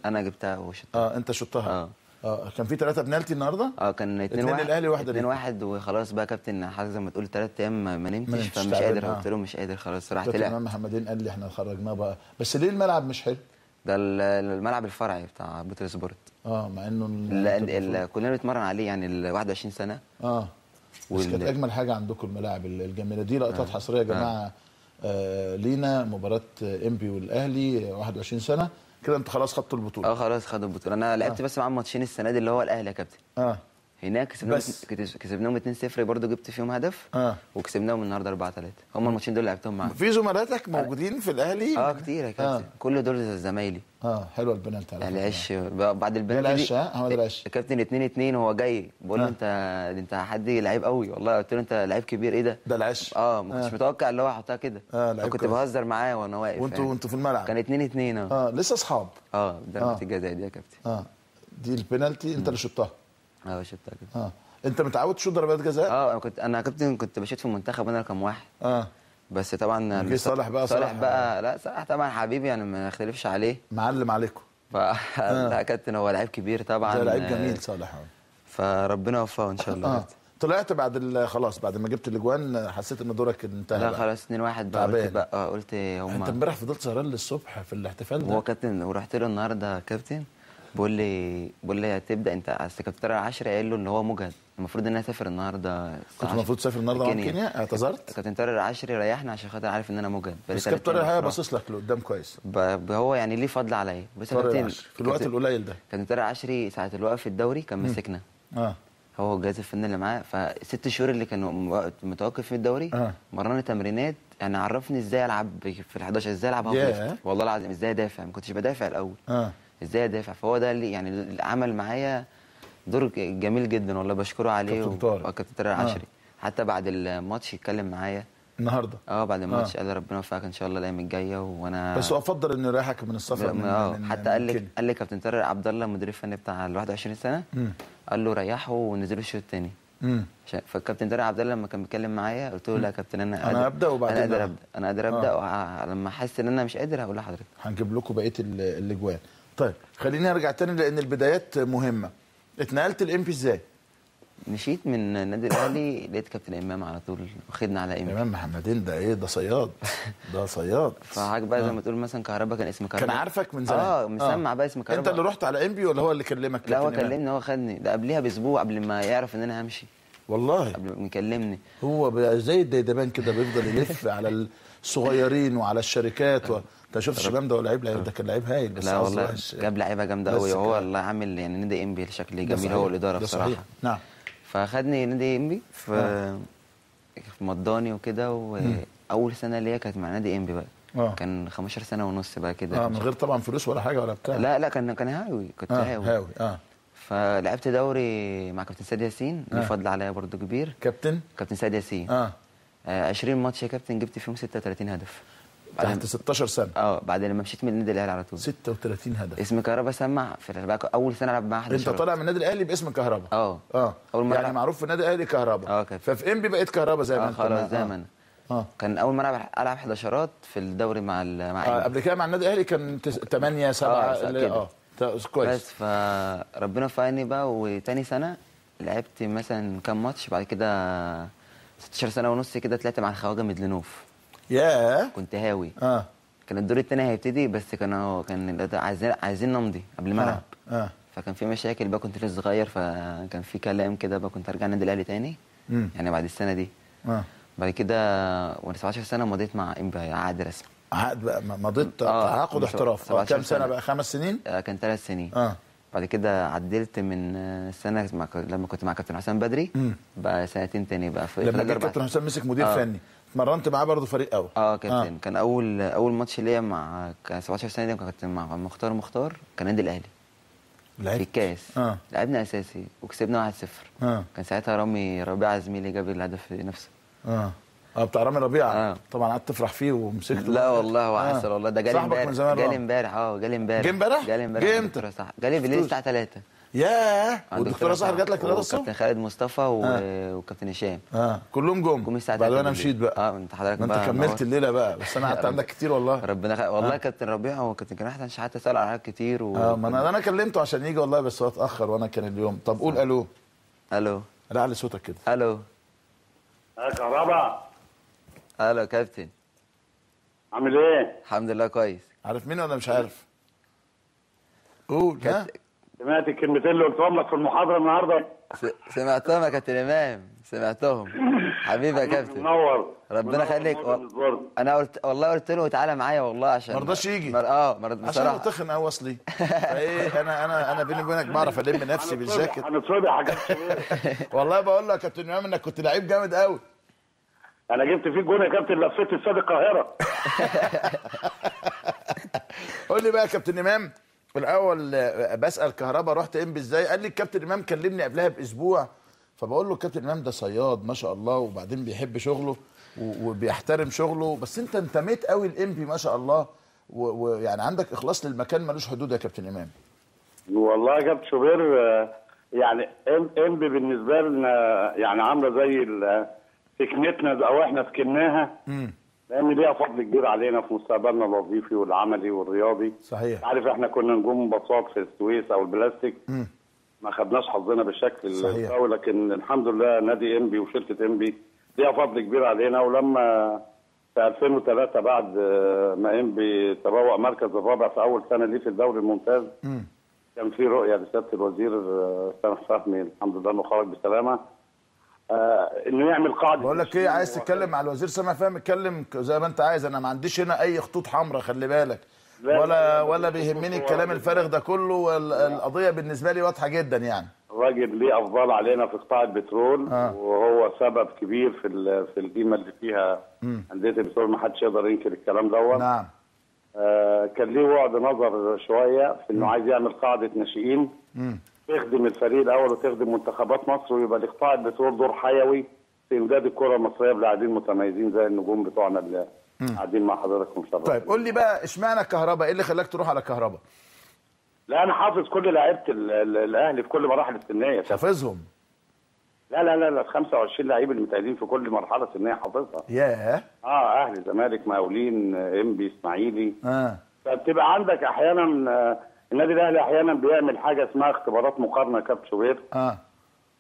انا جبتها وشطها. انت شطها. كان في 3 بنالتي النهارده؟ كان 2-1 الاهلي وواحده 2-1 وخلاص بقى كابتن حضرتك زي ما تقول 3 ايام ما نمتش فمش قادر. قلت له مش قادر خلاص راح طلع. امام محمدين قال لي احنا خرجناه بقى، بس ليه الملعب مش حلو؟ ده الملعب الفرعي بتاع بوتل سبورت. مع انه كلنا بنتمرن عليه يعني ال 21 سنه. بس كانت اجمل حاجه عندكم الملاعب الجميله دي. لقطات حصريه يا جماعه. لينا مباراه انبي والاهلي 21 سنه كده. انتوا خلاص خدتوا البطوله؟ خلاص خدوا البطوله. انا لعبت بس معاهم ماتشين السنه دي اللي هو الاهلي يا كابتن. هناك كسبناهم 2-0 برضه جبت فيهم هدف. وكسبناهم النهارده 4-3. هم الماتشين دول لعبتهم معاهم. في زملاتك موجودين في الاهلي؟ كتير يا كابتن. كل دول زمايلي. حلوه البنالتي على يعني عش بعد البنالتي دي احمد العش كابتن 2-2 هو جاي بقول له انت حد لعيب قوي والله. قلت له انت لعيب كبير. ايه ده العش؟ ما كنتش متوقع اللي هو يحطها كده. كنت بهزر معاه وانا واقف. وانتوا في الملعب كان 2-2. لسه اصحاب. ضربه الجزاء دي يا كابتن. دي البنالتي انت اللي شطها؟ شطها كده. انت متعود تشوط ضربات جزاء؟ انا كابتن كنت بشوط في المنتخب وانا رقم 1. بس طبعا صالح بقى. لا صالح طبعا حبيبي يعني ما نختلفش عليه. معلم عليكم. لا كابتن هو لعيب كبير طبعا. ده لعيب جميل صالح. فربنا يوفقه ان شاء الله. طلعت خلاص بعد ما جبت الاجوان حسيت ان دورك انتهى؟ لا خلاص 2-1 بقى. قلت انت امبارح فضلت سهران للصبح في الاحتفال ده؟ هو كابتن ورحت له النهارده كابتن بقول لي هتبدا انت اصل كابتن طارق العشري قايل له ان هو مجهد المفروض ان انا اسافر النهارده. كنت المفروض تسافر النهارده مع كينيا؟ اعتذرت؟ كابتن طارق العشري ريحنا عشان خاطر عارف ان انا مجهد. بس كابتن طارق الحقيقه باصص لك لقدام كويس. هو يعني ليه فضل عليا. بس كابتن في الوقت القليل ده كابتن طارق العشري ساعه الوقف في الدوري كان ماسكنا. هو الجهاز الفني اللي معاه ف6 شهور اللي كانوا متوقف في الدوري مرني تمرينات يعني عرفني ازاي العب في ال11 ازاي العب والله العظيم ازاي ادافع. ما كنتش بدافع الاول. ازاي ادافع. فهو ده اللي يعني عمل معايا دور جميل جدا والله بشكره عليه. كابتن طارق العشري حتى بعد الماتش يتكلم معايا النهارده. بعد الماتش قال لي ربنا يوفقك ان شاء الله الايام الجايه. وانا بس افضل انه يريحك من السفر. حتى قال لي كابتن طارق عبد الله المدير الفني بتاع ال 21 سنه قال له ريحه ونزله الشوط الثاني. فالكابتن طارق عبد الله لما كان بيتكلم معايا قلت له لا يا كابتن انا ابدا وبعدين انا قادر ابدا لما احس ان انا مش قادر هقول لحضرتك. هنجيب لكم بقيه الاجوان. طيب خليني ارجع تاني لان البدايات مهمه. اتنقلت الامبي ازاي؟ مشيت من النادي الاهلي لقيت كابتن امام على طول واخدنا على امام محمدين. ده ايه ده صياد. ده صياد. فحاجه بقى زي ما تقول مثلا كهربا كان اسم كهربا كان عارفك من زمان. مسمع بقى اسم كهربا. انت اللي رحت على امبي ولا هو اللي كلمك؟ لا هو كلمني. هو خدني ده قبلها باسبوع قبل ما يعرف ان انا همشي. والله قبل ما يكلمني. هو زي الديدبان كده بيفضل يلف على الصغيرين وعلى الشركات انت شفت شباب ده لعيب ده كان لعيب هايل. بس لا والله جاب لعيبه جامده قوي. هو والله عامل يعني نادي انبي بشكل جميل. هو الاداره بصراحه. نعم. فاخدني نادي انبي في مضاني وكده. واول سنه ليا كانت مع نادي انبي بقى. كان 15 سنه ونص بقى كده. من غير طبعا فلوس ولا حاجه ولا بتاع. لا كان هاوي. كنت هاوي. فلعبت دوري مع كابتن سيد ياسين. ليه فضل عليا برضو كبير. كابتن سيد ياسين. 20 ماتش يا كابتن جبت فيهم 36 هدف تحت 16 سنه. بعد لما مشيت من النادي الاهلي على طول. 36 هدف. اسم كهربا سمع في اول سنه العب معاه 11. انت طالع من النادي الاهلي باسم كهربا. اول مره يعني معروف في النادي الاهلي كهربا. ففي انبي بقيت كهربا زي ما انت. خلاص زي ما انا. كان اول مره العب 11 في الدوري مع قبل كده مع النادي الاهلي كان 8 7 كويس. بس فربنا وفقني بقى. وتاني سنه لعبت مثلا كام ماتش. بعد كده 16 سنه ونص كده طلعت مع الخواجه ميدلينوف. كنت هاوي. كان الدور الثاني هيبتدي بس كان عايزين نمضي قبل ما العب. فكان في مشاكل بقى. كنت لسه صغير فكان في كلام كده بقى. كنت ارجع النادي الاهلي تاني يعني بعد السنه دي. بعد كده وانا 17 سنه مضيت مع انبي عقد رسمي. عقد بقى مضيت تعاقد احتراف. كام سنه بقى؟ 5 سنين؟ كان 3 سنين. بعد كده عدلت من السنه لما كنت مع كابتن حسام بدري بقى سنتين تاني بقى. لما جه كابتن حسام مسك مدير فني اتمرنت معاه برضه فريق اول. كابتن. كان اول ماتش ليا مع 17 سنه دي كنت مع مختار كان النادي الاهلي في الكاس. لعبنا اساسي وكسبنا 1-0. كان ساعتها رامي ربيعه زميلي جاب الهدف نفسه. بتاع رامي ربيعه. طبعا قعدت تفرح فيه ومسكته. لا والله هو عسل والله. ده جالي امبارح. جالي امبارح. جه امبارح؟ جالي امبارح. جه امتى؟ جالي بالليل الساعه 3. ياه. والدكتوره سحر جات لك رياضه الصبح؟ وكابتن خالد مصطفى وكابتن هشام. كلهم جم الساعه بعد انا مشيت بقى. انت حضرتك بقى انت كملت الليله بقى. بس انا قعدت عندك كتير والله. ربنا والله كابتن ربيع وكابتن كان احسن حتى اسال على حاجات كتير ما انا كلمته عشان يجي والله، بس هو اتاخر وانا كان اليوم. طب قول الو. الو. لا على صوتك كده. الو. يا كهربا. الو كابتن. عامل ايه؟ الحمد لله كويس. عارف مين ولا مش عارف؟ قول. سمعت الكلمتين اللي قلتهم لك في المحاضره النهارده؟ سمعتهم يا كابتن امام، سمعتهم. حبيبي يا كابتن. منور. ربنا يخليك. انا قلت له تعالى معايا والله عشان ما رضاش يجي. بصراحه عشان تخن قوي اصلي. فايه انا بيني وبينك بعرف الم نفسي بالجاكيت. هنتصبح حاجات. والله بقول لك يا كابتن امام انك كنت لعيب جامد قوي. انا جبت فيك جون يا كابتن، لفيت استاد القاهره. قول لي بقى يا كابتن امام، الاول بسال كهربا رحت انبي ازاي؟ قال لي الكابتن امام كلمني قبلها باسبوع، فبقول له الكابتن امام ده صياد ما شاء الله، وبعدين بيحب شغله وبيحترم شغله، بس انت انتميت قوي لانبي ما شاء الله، ويعني عندك اخلاص للمكان ملوش حدود يا كابتن امام. والله يا كابتن شوبير، يعني انبي بالنسبه لنا يعني عامله زي سكنتنا او احنا سكناها، لان ليها فضل كبير علينا في مستقبلنا الوظيفي والعملي والرياضي. صحيح. عارف احنا كنا نجوم بساط في السويس او البلاستيك، ما خدناش حظنا بالشكل القوي، لكن الحمد لله نادي انبي وشركه انبي ليها فضل كبير علينا. ولما في 2003 بعد ما انبي تبوأ مركز الرابع في اول سنه ليه في الدوري الممتاز، كان في رؤيه لسياده الوزير سامح فهمي، الحمد لله انه خرج بسلامه، انه يعمل قاعده. بقول لك ايه، عايز تتكلم مع الوزير سامح فهمي اتكلم زي ما انت عايز، انا ما عنديش هنا اي خطوط حمراء خلي بالك، ولا بيهمني الكلام الفارغ ده كله، والقضيه بالنسبه لي واضحه جدا يعني. راجل ليه افضال علينا في قطاع البترول، وهو سبب كبير في القيمه اللي فيها انديه البترول، ما حدش يقدر ينكر الكلام دوت. نعم. كان ليه بعد نظر شويه في انه عايز يعمل قاعده ناشئين تخدم الفريق الاول وتخدم منتخبات مصر، ويبقى لقطاع البترول دور حيوي في امداد الكره المصريه بلاعبين متميزين زي النجوم بتوعنا اللي قاعدين مع حضرتك ومشرفين. طيب قول لي بقى اشمعنى كهربا؟ ايه اللي خلاك تروح على كهربا؟ لا انا حافظ كل لعيبه الاهلي في كل مراحل السنيه. حافظهم؟ لا 25 لعيب اللي متقاعدين في كل مرحله سنيه حافظها. ياه. اهلي زمالك مقاولين انبي اسماعيلي. فبتبقى عندك احيانا النادي الاهلي احيانا بيعمل حاجه اسمها اختبارات مقارنه يا كابتن شوبير.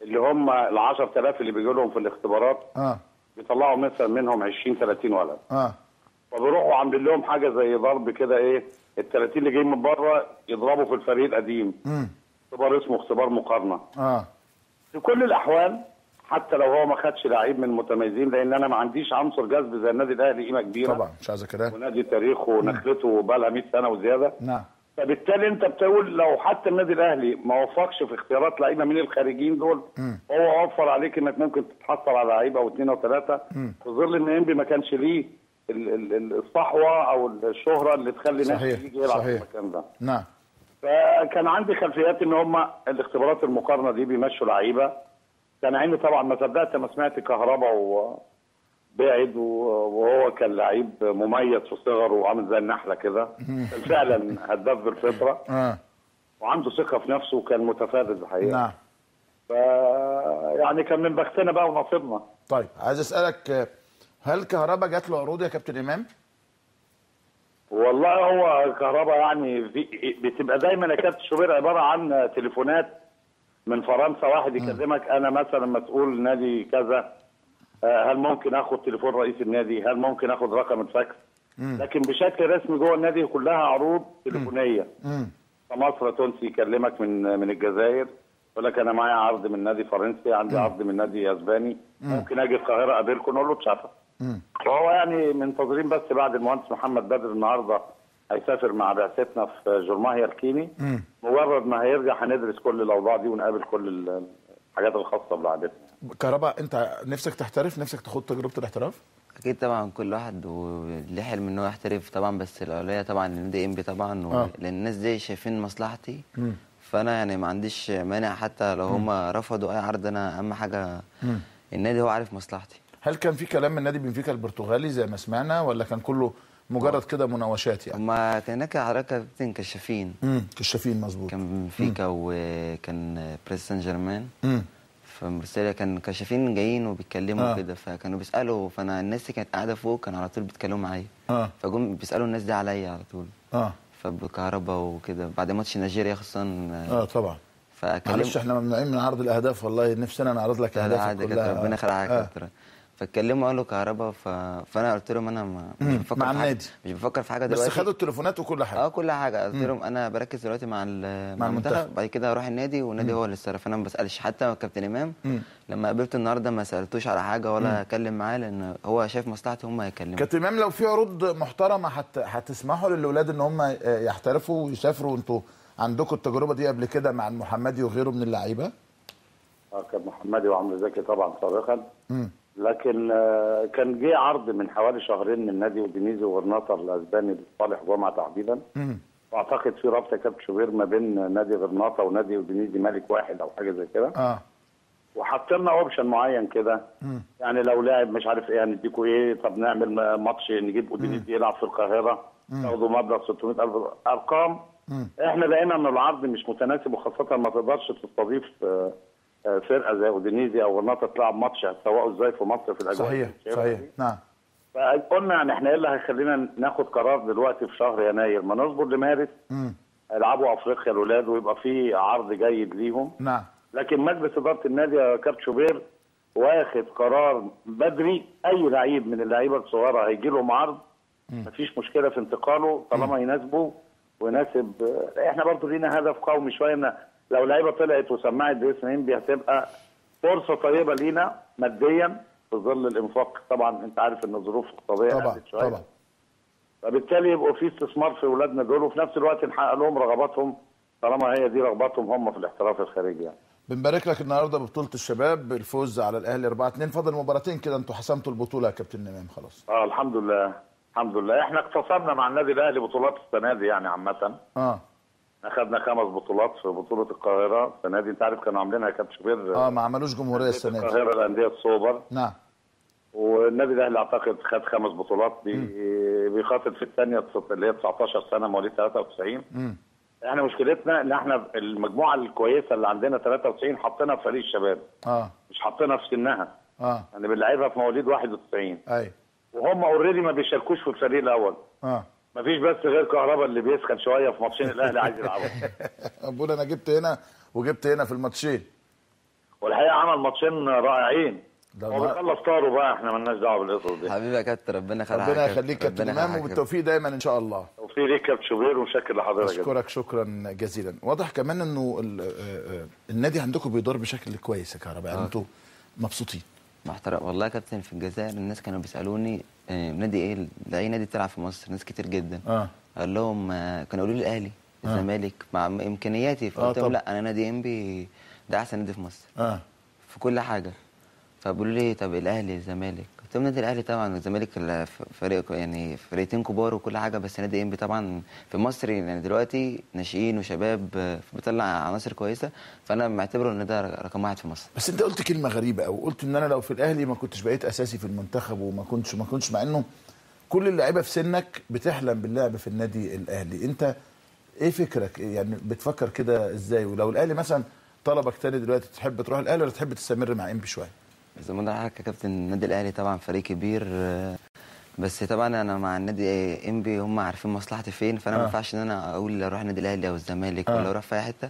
اللي هم ال 10000 اللي بيجوا لهم في الاختبارات بيطلعوا مثلا منهم 20 30 ولد. فبيروحوا عاملين لهم حاجه زي ضرب كده، ايه، ال 30 اللي جايين من بره يضربوا في الفريق القديم. اختبار اسمه اختبار مقارنه. في كل الاحوال حتى لو هو ما خدش لعيب من المتميزين، لان انا ما عنديش عنصر جذب زي النادي الاهلي قيمه كبيره طبعا، مش عايز كلام، ونادي تاريخه ونخلته بقى لها 100 سنه وزياده. نعم. فبالتالي انت بتقول لو حتى النادي الاهلي ما وفقش في اختيارات لعيبه من الخارجين دول، هو وفر عليك انك ممكن تتحصل على لعيبه او اثنين او ثلاثه، في ظل ان انبي ما كانش ليه الصحوه او الشهره اللي تخلي ناس يجي يلعب في المكان ده. نعم. فكان عندي خلفيات ان هم الاختبارات المقارنه دي بيمشوا لعيبه. كان عيني طبعا ما صدقت ما سمعت كهربا وبعد، وهو كان لعيب مميز في صغره وعامل زي النحله كده، كان فعلا هداف بالفطره وعنده ثقه في نفسه وكان متفرد الحقيقه. نعم. يعني كان من بختنا بقى ونصيبنا. طيب عايز اسالك، هل كهربا جات له عروض يا كابتن امام؟ والله هو كهربا يعني بتبقى دايما يا كابتن شوبير عباره عن تليفونات من فرنسا، واحد يكلمك انا مثلا مسؤول نادي كذا، هل ممكن اخد تليفون رئيس النادي، هل ممكن اخد رقم الفاكس، لكن بشكل رسمي جوه النادي كلها عروض تليفونيه. فمصر تونسي يكلمك من الجزائر يقول لك انا معايا عرض من نادي فرنسي، عندي عرض من نادي اسباني، ممكن اجي القاهره اقابلكم، نقول له اتشرف. فهو يعني منتظرين بس بعد المهندس محمد بدر النهارده هيسافر مع بعثتنا في جورماهيا الكيني، مجرد ما هيرجع هندرس كل الاوضاع دي ونقابل كل الحاجات الخاصه بلعبتنا. كهربا انت نفسك تحترف، نفسك تاخد تجربه الاحتراف؟ اكيد طبعا، كل واحد وليه حلم ان هو يحترف طبعا، بس الاولويه طبعا لنادي انبي طبعا، لان الناس دي شايفين مصلحتي. فانا يعني ما عنديش مانع حتى لو هم رفضوا اي عرض، انا اهم حاجه النادي هو عارف مصلحتي. هل كان في كلام من نادي بنفيكا البرتغالي زي ما سمعنا، ولا كان كله مجرد كده مناوشات يعني. هما كان هناك حضرتك كابتن كشافين. كشافين مظبوط. كان بنفيكا وكان باريس سان جيرمان. فمرسالة كان كشافين جايين وبيتكلموا كده، فكانوا بيسالوا، فانا الناس اللي كانت قاعده فوق كانوا على طول بيتكلموا معايا. فجم بيسالوا الناس دي عليا على طول. فبكهربا وكده بعد ماتش نيجيريا خصوصا. طبعا. معلش احنا ممنوعين من عرض الاهداف، والله نفسنا نعرض لك اهدافك كلها. ربنا يخليك يا كابتن. فاتكلموا قالوا كهربا، فانا قلت لهم انا مش بفكر مع النادي، مش بفكر في حاجه دلوقتي. بس خدوا التليفونات وكل حاجه. كل حاجه. قلت لهم انا بركز دلوقتي مع المنتخب، بعد كده اروح النادي والنادي هو اللي يتصرف. انا ما بسالش حتى كابتن امام لما قابلته النهارده ما سالتوش على حاجه ولا اتكلم معاه، لان هو شايف مصلحته هم هيكلموا. كابتن امام لو في عروض محترمه هتسمحوا للاولاد ان هم يحترفوا ويسافروا، وانتوا عندكم التجربه دي قبل كده مع المحمدي وغيره من اللعيبه؟ كان محمدي وعمرو زكي طبعا سابقا. لكن كان جه عرض من حوالي شهرين من نادي اودينيزي وغرناطه الاسباني لصالح جمعه تحديدا. واعتقد في رابطه كابتن شوبير ما بين نادي غرناطه ونادي اودينيزي مالك واحد او حاجه زي كده. وحط لنا اوبشن معين كده، يعني لو لاعب مش عارف ايه هنديكوا ايه، طب نعمل ماتش نجيب اودينيزي يلعب في القاهره تاخدوا مبلغ 600,000 ارقام. احنا لقينا ان العرض مش متناسب، وخاصه ما تقدرش تستضيف فرقه زي اودينيزي او غرناطه تلعب ماتش هتسوقوا ازاي في مصر في الاجواء. صحيح نعم. فقلنا يعني احنا ايه اللي هيخلينا ناخد قرار دلوقتي في شهر يناير؟ ما نصبر لمارس يلعبوا افريقيا الاولاد ويبقى في عرض جيد ليهم. نعم. لكن مجلس اداره النادي يا كابتن شوبير واخد قرار بدري، اي لعيب من اللعيبه الصغيره هيجي لهم عرض مفيش مشكله في انتقاله طالما يناسبه ويناسب. احنا برضه لينا هدف قومي شويه، ان لو لعيبه طلعت وسمعت باسم انبي هتبقى فرصه طيبه لينا ماديا في ظل الانفاق. طبعا انت عارف ان الظروف الاقتصاديه طبعا طبعا. فبالتالي يبقوا في استثمار في اولادنا دول، وفي نفس الوقت نحقق لهم رغباتهم طالما هي دي رغباتهم هم في الاحتراف الخارجي يعني. بنبارك لك النهارده ببطوله الشباب بالفوز على الاهلي 4-2. فاضل مباراتين كده انتوا حسمتوا البطوله يا كابتن امام خلاص. الحمد لله الحمد لله. احنا اقتصرنا مع النادي الاهلي بطولات السنه دي يعني عامه. اخذنا 5 بطولات في بطوله القاهره السنه دي، انت عارف كانوا عاملينها كابتن شوبير. ما عملوش جمهوريه السنه دي. القاهره الانديه السوبر. نعم. والنادي الاهلي اعتقد خد 5 بطولات، بيخاطب في الثانيه اللي هي 19 سنه مواليد 93. احنا مشكلتنا ان احنا المجموعه الكويسه اللي عندنا 93 حاطينها في فريق الشباب. مش حاطينها في سنها. يعني بنلعبها في مواليد 91. ايوه. وهم اوريدي ما بيشاركوش في الفريق الاول. مفيش بس غير كهربا اللي بيسخن شويه في ماتشين الاهلي عايز يلعبهم. بقول انا جبت هنا وجبت هنا في الماتشين. والحقيقه عمل ماتشين رائعين. هو بيخلص طاره بقى، احنا مالناش دعوه بالقصص دي. حبيبي يا كابتن ربنا يخليك. ربنا يخليك كابتن امام، وبالتوفيق دايما ان شاء الله. توفيق ليك كابتن شوبير، ومشكر لحضرتك. اشكرك شكرا جزيلا. واضح كمان انه النادي عندكم بيدور بشكل كويس يا كهرباء، يعني انتوا مبسوطين. محترم والله يا كابتن. في الجزائر الناس كانوا بيسالوني نادي ايه، لاي نادي بتلعب في مصر، ناس كتير جدا. قال لهم كانوا يقولوا لي الاهلي الزمالك مع امكانياتي، فقلت لهم لا انا نادي انبي ده احسن نادي في مصر في كل حاجه. فبيقولوا لي طب الاهلي الزمالك، قلت لهم نادي الاهلي طبعا، الزمالك فريق يعني فرقتين كبار وكل حاجه، بس نادي انبي طبعا في مصر يعني دلوقتي ناشئين وشباب بيطلع عناصر كويسه، فانا معتبره ان ده رقم 1 في مصر. بس انت قلت كلمه غريبه قوي، قلت ان انا لو في الاهلي ما كنتش بقيت اساسي في المنتخب، وما كنتش مع انه كل اللعيبه في سنك بتحلم باللعب في النادي الاهلي. انت ايه فكرك؟ يعني بتفكر كده ازاي؟ ولو الاهلي مثلا طلبك تاني دلوقتي تحب تروح الاهلي ولا تحب تستمر مع انبي شويه؟ زي ما حضرتك يا كابتن، النادي الاهلي طبعا فريق كبير، بس طبعا انا مع النادي انبي هم عارفين مصلحتي فين، فانا ما ينفعش ان انا اقول اروح النادي الاهلي او الزمالك ولا اروح في اي حته.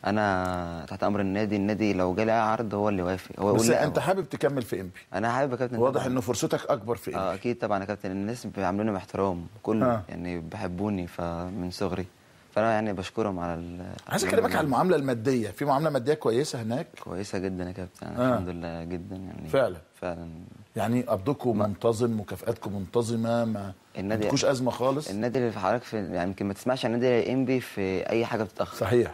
انا تحت امر النادي لو جالي عرض هو اللي يوافق. هو بس انت حابب تكمل في انبي؟ انا حابب يا كابتن. واضح انه فرصتك اكبر في انبي. اكيد طبعا يا كابتن، الناس بيعاملوني باحترام كله يعني بيحبوني فمن صغري، فانا يعني بشكرهم على عايز اكلمك على المعامله الماديه. في معامله ماديه كويسه هناك؟ كويسه جدا يا كابتن. الحمد لله جدا يعني. فعلا يعني قبضكم منتظم، مكافئاتكم منتظمه، ما عندكوش ازمه خالص؟ النادي اللي في حضرتك يعني يمكن ما تسمعش عن النادي انبي في اي حاجه بتتاخر. صحيح.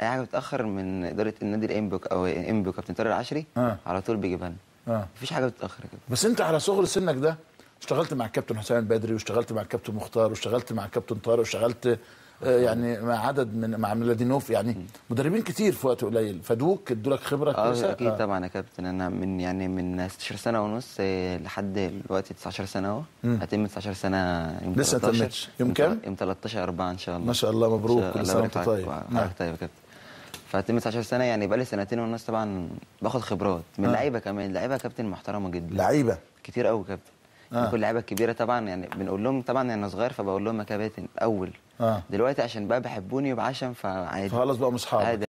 اي حاجه بتتاخر من اداره النادي الانبي او انبي وكابتن طارق العشري على طول بيجيبها لنا. مفيش حاجه بتتاخر كده. بس انت على صغر سنك ده اشتغلت مع الكابتن حسام البدري، واشتغلت مع الكابتن مختار، واشتغلت مع الكابتن طارق، واشتغلت يعني مع عدد مع ميلادينوف، يعني مدربين كتير في وقت قليل فادوك ادوا لك خبره كويسه. اكيد طبعا يا كابتن. انا من 16 سنه ونص لحد دلوقتي 19 سنه اهو. هتم 19 سنه يوم لسه 13. تمتش يوم كام؟ يوم 13/4 ان شاء الله. ما شاء الله، مبروك، كل سنه وانت طيب. طيب يا كابتن. فهتم 19 سنه، يعني بقى لي سنتين ونص طبعا باخد خبرات من لعيبه كمان. لعيبه يا كابتن محترمه جدا، لعيبه كتير قوي يا كابتن. كل اللعيبه الكبيره طبعا يعني بنقول لهم طبعا انا صغير فبقول لهم يا كباتن اول. دلوقتي عشان بقى بيحبوني وبعشم فعادي، خلاص بقى مصحاب.